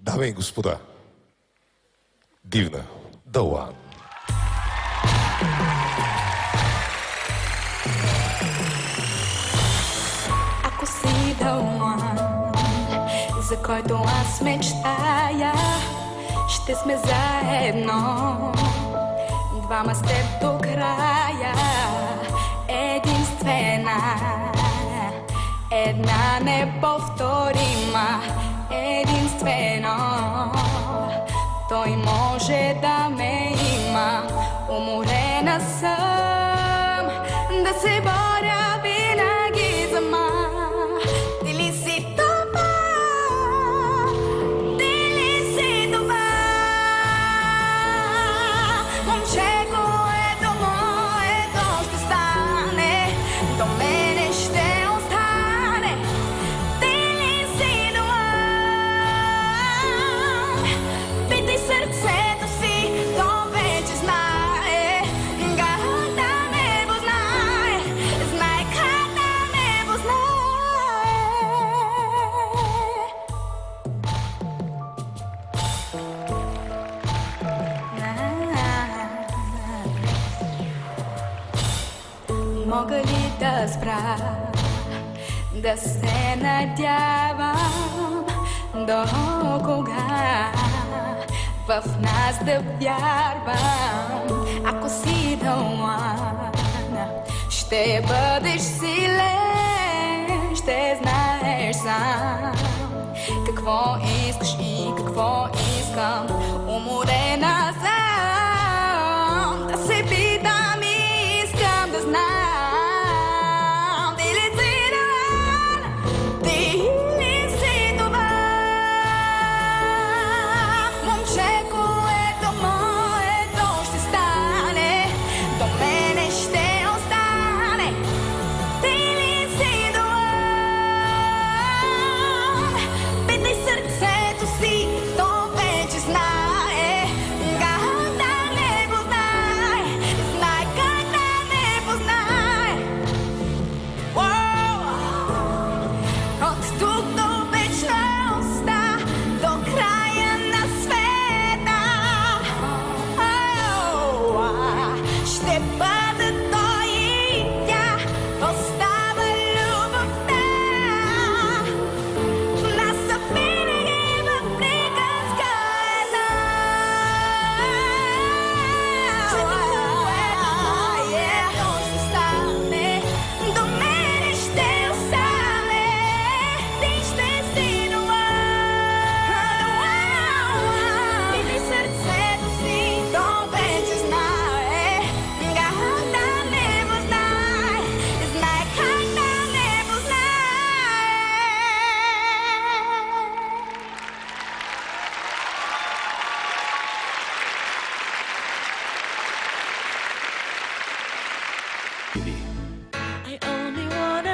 Дами и господа, Дивна, The One. Ако си The One, за който аз мечтая, ще сме заедно, двама с теб до края. Единствена, една неповторима, единствено той може да ме има. Уморена съм да се боря винаги за май. Ти ли си това? Ти ли си това? Момче, което моето ще стане, до мене ще остане. Ти ли си това? Питай сърцето си, то вече знае как да ме познае, знае как да ме познае. Мога ли да спра да се надявам до кога в нас да вярвам? Ако си The One, ще бъдеш силен, ще знаеш сам какво искаш и какво искам. Уморена